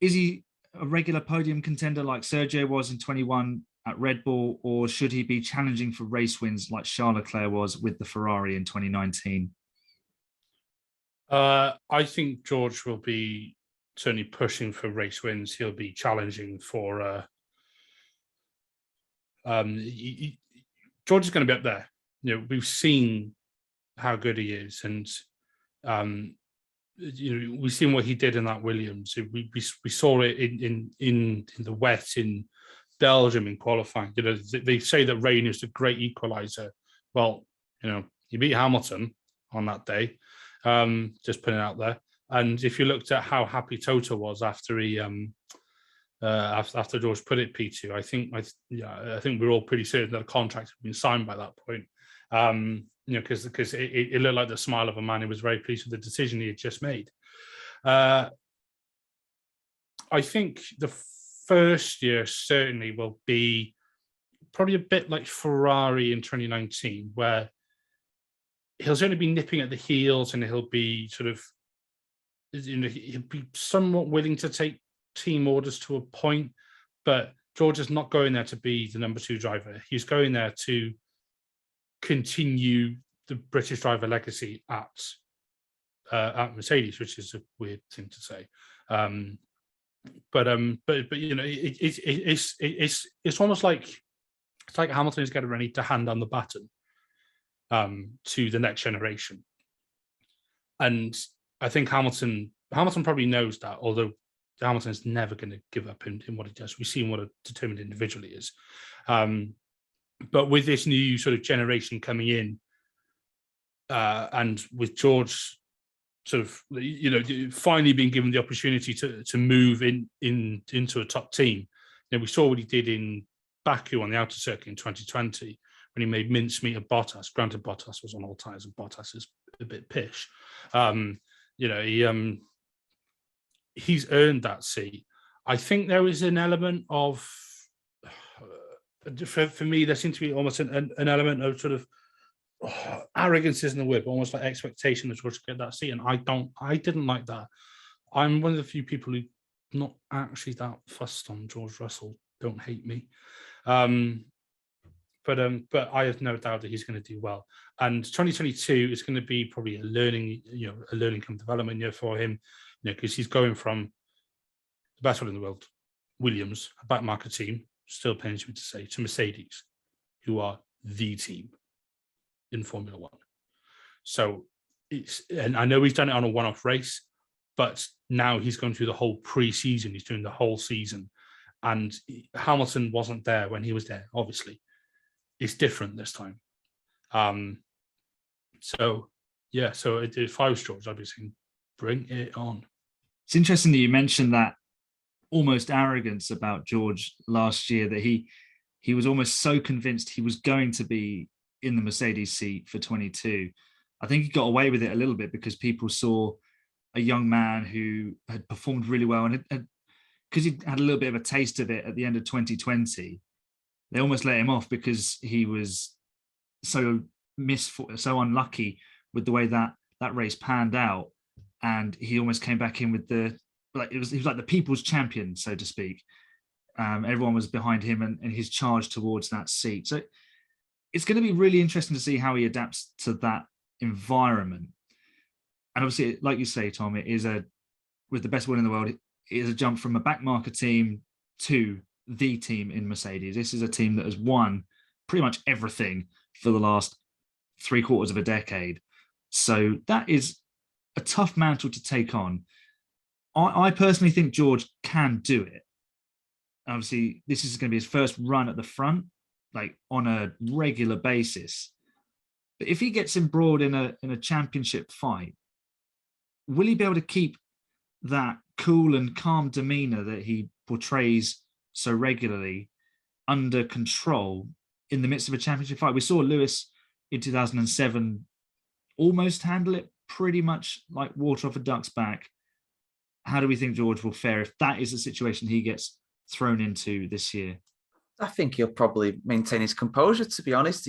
Is he a regular podium contender like Sergio was in 21 at Red Bull, or should he be challenging for race wins like Charles Leclerc was with the Ferrari in 2019? I think George will be certainly pushing for race wins. He'll be challenging for George is going to be up there. We've seen how good he is, and we've seen what he did in that Williams. We saw it in the wet in Belgium in qualifying. They say that rain is a great equalizer. Well, he beat Hamilton on that day. Just putting it out there. And if you looked at how happy Toto was after he after George put it P2, I think we're all pretty certain that a contract had been signed by that point. Because it looked like the smile of a man who was very pleased with the decision he had just made. I think the first year certainly will be probably a bit like Ferrari in 2019, where he'll certainly be nipping at the heels, and he'll be sort of, he'll be somewhat willing to take team orders to a point, but George is not going there to be the number 2 driver. He's going there to continue the British driver legacy at Mercedes, which is a weird thing to say. But it's almost like Hamilton is getting ready to hand down the baton to the next generation. And I think Hamilton probably knows that, although Hamilton's never going to give up in what he does. We've seen what a determined individual he is. But with this new sort of generation coming in, and with George sort of, finally being given the opportunity to move into a top team. We saw what he did in Baku on the outer circuit in 2020 when he made mincemeat of Bottas. Granted, Bottas was on all tyres and Bottas is a bit pish. He's earned that seat. I think there is an element of, for me, there seems to be almost an element of sort of arrogance isn't the word, but almost like expectation of George to get that seat. And I didn't like that. I'm one of the few people who not actually that fussed on George Russell. Don't hate me. But I have no doubt that he's going to do well. And 2022 is going to be probably a learning come development year for him, because he's going from the best one in the world, Williams, a backmarker team, still pains me to say, to Mercedes, who are the team in Formula One. So and I know he's done it on a one-off race, but now he's going through the whole pre-season. He's doing the whole season, and Hamilton wasn't there when he was there. Obviously, it's different this time. So if I was George, I'd be saying, bring it on. It's interesting that you mentioned that almost arrogance about George last year, that he was almost so convinced he was going to be in the Mercedes seat for 22. I think he got away with it a little bit because people saw a young man who had performed really well, and because he had a little bit of a taste of it at the end of 2020, they almost let him off because he was so unlucky with the way that race panned out, and he almost came back in with he was like the people's champion, so to speak. Everyone was behind him and his charge towards that seat. So it's going to be really interesting to see how he adapts to that environment. And obviously, like you say, Tom, it is with the best one in the world, it is a jump from a backmarker team to the team in Mercedes. This is a team that has won pretty much everything for the last 3/4 of a decade. So that is a tough mantle to take on. I personally think George can do it. Obviously, this is going to be his first run at the front, like on a regular basis. But if he gets embroiled in a championship fight, will he be able to keep that cool and calm demeanor that he portrays so regularly under control in the midst of a championship fight? We saw Lewis in 2007 almost handle it pretty much like water off a duck's back. How do we think George will fare if that is the situation he gets thrown into this year? I think he'll probably maintain his composure, to be honest.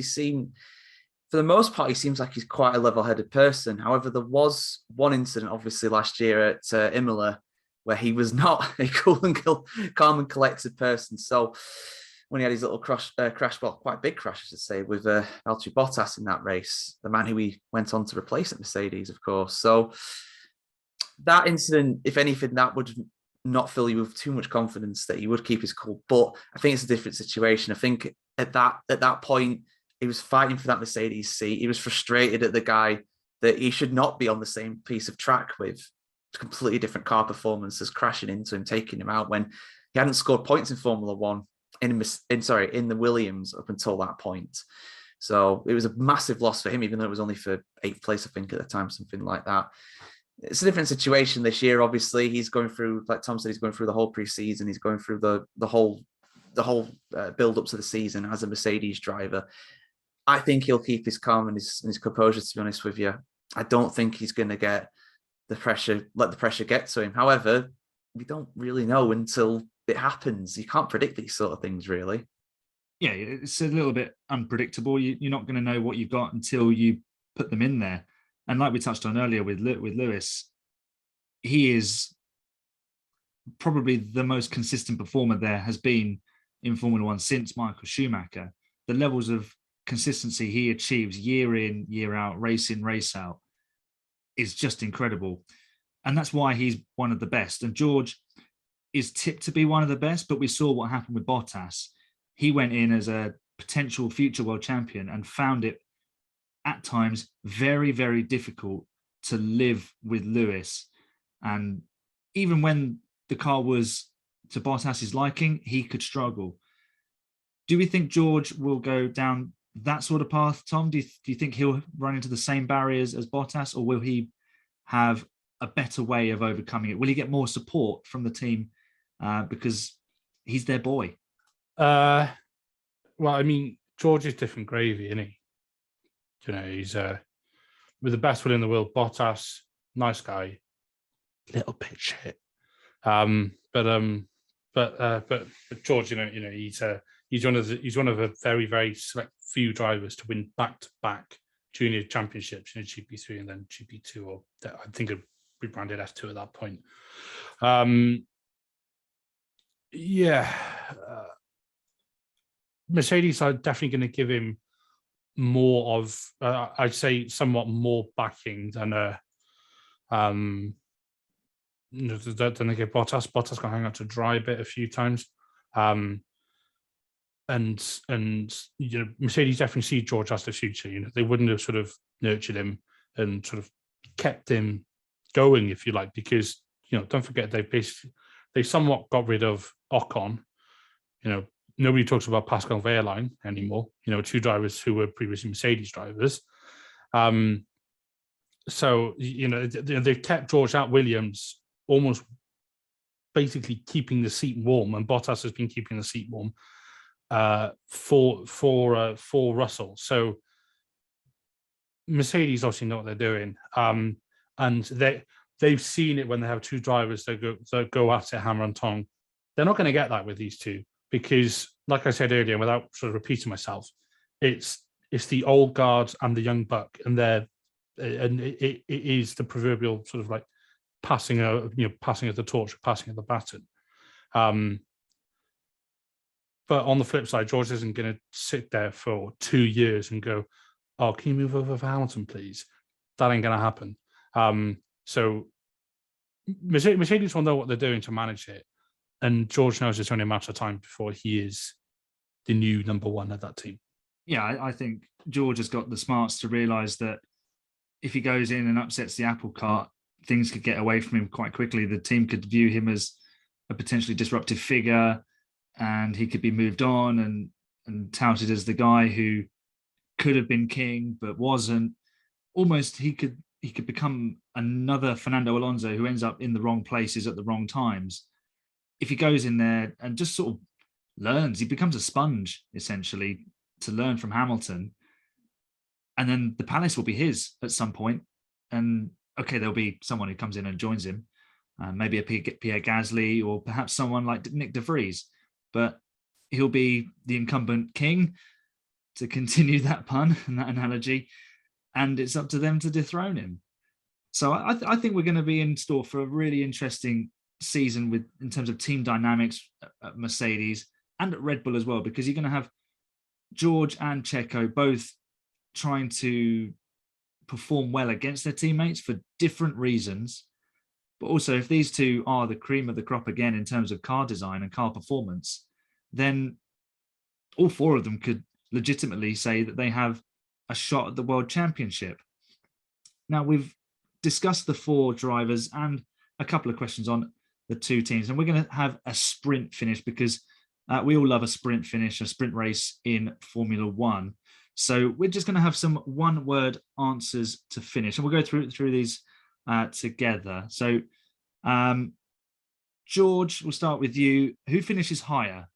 For the most part, he seems like he's quite a level-headed person. However, there was one incident, obviously, last year at Imola, where he was not a cool and calm and collected person. So when he had his little crash, well, quite a big crash, I should say, with Valtteri Bottas in that race, the man who he went on to replace at Mercedes, of course. So that incident, if anything, that would not fill you with too much confidence that he would keep his cool. But I think it's a different situation. I think at that point, he was fighting for that Mercedes seat. He was frustrated at the guy that he should not be on the same piece of track with. Completely different car performances, crashing into him, taking him out when he hadn't scored points in Formula One in the Williams up until that point. So it was a massive loss for him, even though it was only for 8th place, I think, at the time, something like that. It's a different situation this year. Obviously, he's going through, like Tom said, he's going through the whole preseason. He's going through the whole build up to the season as a Mercedes driver. I think he'll keep his calm and his composure, to be honest with you. I don't think he's going to let the pressure get to him. However, we don't really know until it happens. You can't predict these sort of things, really. Yeah, it's a little bit unpredictable. You're not going to know what you've got until you put them in there. And like we touched on earlier with Lewis, he is probably the most consistent performer there has been in Formula One since Michael Schumacher. The levels of consistency he achieves year in, year out, race in, race out is just incredible. And that's why he's one of the best. And George is tipped to be one of the best, but we saw what happened with Bottas. He went in as a potential future world champion and found it at times very, very difficult to live with Lewis. And even when the car was to Bottas's liking, he could struggle. Do we think George will go down that sort of path, Tom? Do you think he'll run into the same barriers as Bottas, or will he have a better way of overcoming it? Will he get more support from the team because he's their boy? Well, I mean, George is different gravy, isn't he? You know, he's with the best will in the world. Bottas, nice guy, little bit shit. But George, you know, he's one of a very, very select few drivers to win back-to-back junior championships in GP3 and then GP2, or I think it rebranded F2 at that point. Mercedes are definitely going to give him more of, I'd say, somewhat more backing than than they give Bottas. Bottas can hang out to dry a bit a few times. And you know, Mercedes definitely see George as the future. You know, they wouldn't have sort of nurtured him and sort of kept him going, if you like, because, you know, don't forget they somewhat got rid of Ocon. You know, nobody talks about Pascal Wehrlein anymore. You know, two drivers who were previously Mercedes drivers. So, you know, they've kept George at Williams, almost basically keeping the seat warm, and Bottas has been keeping the seat warm for Russell. So Mercedes obviously know what they're doing, and they've seen it when they have two drivers that go at it hammer and tong. They're not going to get that with these two because, like I said earlier, without sort of repeating myself, it's the old guard and the young buck, and it is the proverbial sort of like passing of the torch, passing of the baton. But on the flip side, George isn't going to sit there for 2 years and go, "Oh, can you move over for Hamilton, please?" That ain't going to happen. So Mercedes will know what they're doing to manage it, and George knows it's only a matter of time before he is the new number one at that team. Yeah, I think George has got the smarts to realise that if he goes in and upsets the apple cart, things could get away from him quite quickly. The team could view him as a potentially disruptive figure, and he could be moved on and touted as the guy who could have been king but wasn't. Almost he could become another Fernando Alonso who ends up in the wrong places at the wrong times. If he goes in there and just sort of learns, he becomes a sponge essentially to learn from Hamilton. And then the palace will be his at some point. And okay, there'll be someone who comes in and joins him, maybe a Pierre Gasly or perhaps someone like Nick de Vries, but he'll be the incumbent king, to continue that pun and that analogy, and it's up to them to dethrone him. So I think we're going to be in store for a really interesting season in terms of team dynamics at Mercedes and at Red Bull as well, because you're going to have George and Checo both trying to perform well against their teammates for different reasons. But also, if these two are the cream of the crop again in terms of car design and car performance, then all four of them could legitimately say that they have a shot at the World Championship. Now, we've discussed the four drivers and a couple of questions on the two teams, and we're going to have a sprint finish because we all love a sprint finish, a sprint race in Formula One. So we're just going to have some one-word answers to finish, and we'll go through these together. So, George, we'll start with you. Who finishes higher,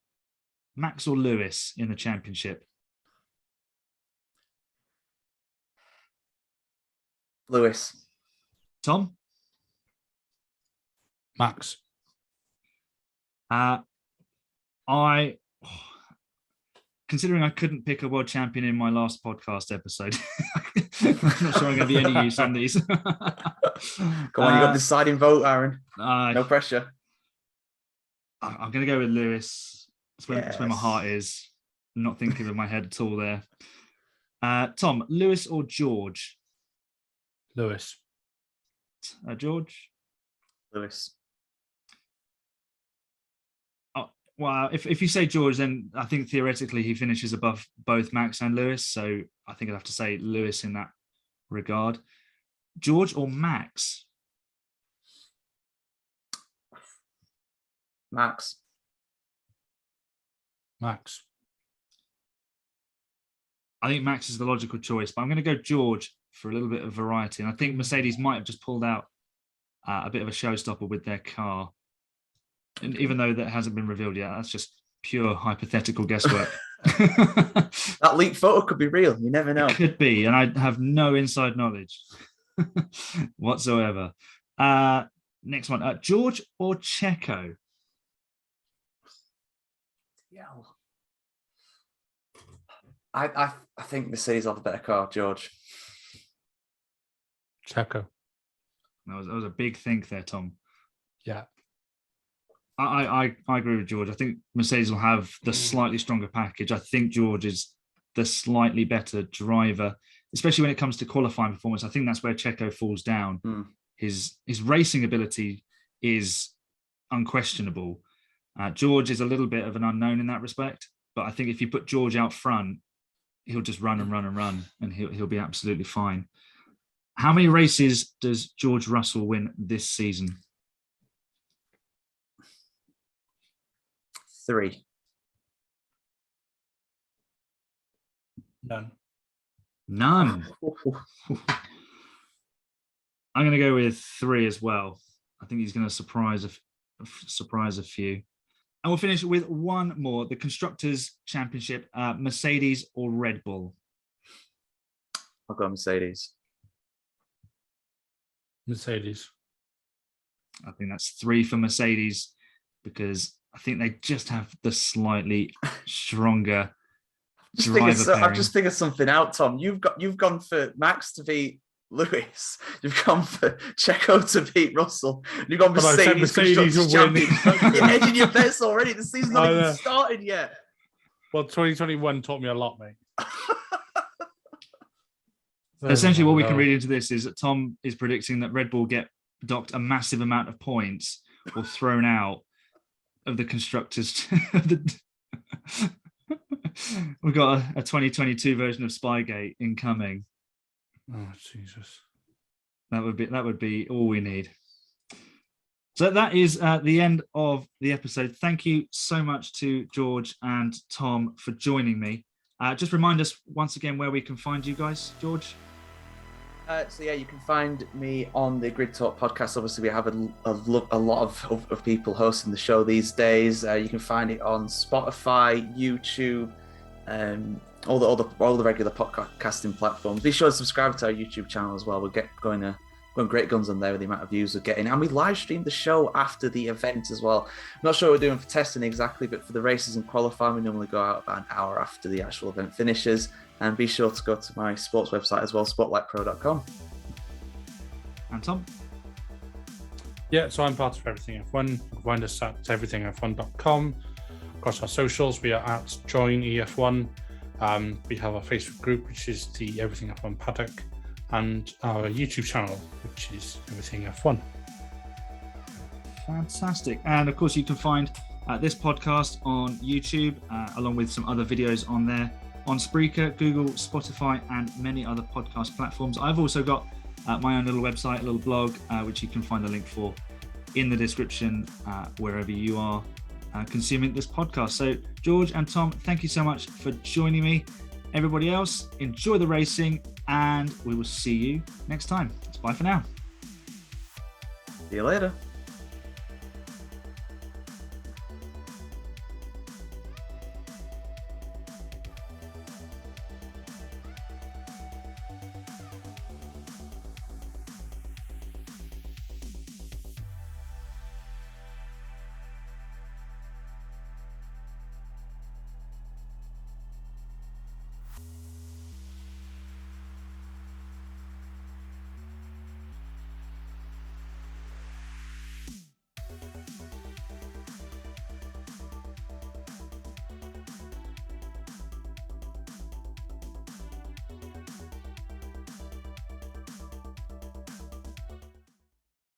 Max or Lewis in the championship? Lewis. Tom? Max. Considering I couldn't pick a world champion in my last podcast episode, I'm not sure I'm going to be any use on these. Come on, you got the deciding vote, Aaron. No pressure. I'm going to go with Lewis. That's where my heart is. I'm not thinking with my head at all there. Tom, Lewis or George? Lewis. George? Lewis. Well, if you say George, then I think theoretically he finishes above both Max and Lewis. So I think I'd have to say Lewis in that regard. George or Max? Max. Max. I think Max is the logical choice, but I'm going to go George for a little bit of variety. And I think Mercedes might have just pulled out a bit of a showstopper with their car. And even though that hasn't been revealed yet, that's just pure hypothetical guesswork. That leaked photo could be real. You never know. It could be, and I have no inside knowledge whatsoever. Next one, George or Checo? Yeah. I think Mercedes have a better car, George. Checo. That was a big think there, Tom. Yeah. I agree with George. I think Mercedes will have the slightly stronger package. I think George is the slightly better driver, especially when it comes to qualifying performance. I think that's where Checo falls down. His racing ability is unquestionable. George is a little bit of an unknown in that respect, but I think if you put George out front, he'll just run and run and run, and he'll be absolutely fine. How many races does George Russell win this season? 3. None. None. I'm going to go with 3 as well. I think he's going to surprise a few. And we'll finish with one more, the Constructors' Championship, Mercedes or Red Bull? I'll go Mercedes. Mercedes. I think that's 3 for Mercedes because I think they just have the slightly stronger driver pairing. I've just figured something out, Tom. You've gone for Max to beat Lewis. You've gone for Checo to beat Russell. You've gone Mercedes will win. You're hedging your bets already. The season's not even started yet. Well, 2021 taught me a lot, mate. Essentially, what we can read into this is that Tom is predicting that Red Bull get docked a massive amount of points or thrown out of the constructors. We've got a 2022 version of Spygate incoming. Oh Jesus! That would be all we need. So that is the end of the episode. Thank you so much to George and Tom for joining me. Just remind us once again where we can find you guys, George. So you can find me on the Grid Talk podcast. Obviously, we have a lot of people hosting the show these days. You can find it on Spotify, YouTube, all the regular podcasting platforms. Be sure to subscribe to our YouTube channel as well. We'll get going great guns on there with the amount of views we're getting, and we live stream the show after the event as well. I'm not sure what we're doing for testing exactly, but for the races and qualifying, we normally go out about an hour after the actual event finishes. And be sure to go to my sports website as well, spotlightpro.com. And Tom? Yeah, so I'm part of Everything F1. You can find us at everythingf1.com. Across our socials, we are at Join EF1. We have our Facebook group, which is the Everything F1 Paddock, and our YouTube channel, which is Everything F1. Fantastic. And of course, you can find this podcast on YouTube, along with some other videos on there, on Spreaker, Google, Spotify, and many other podcast platforms. I've also got my own little website, a little blog, which you can find a link for in the description wherever you are consuming this podcast. So, George and Tom, thank you so much for joining me. Everybody else, enjoy the racing, and we will see you next time. Bye for now. See you later.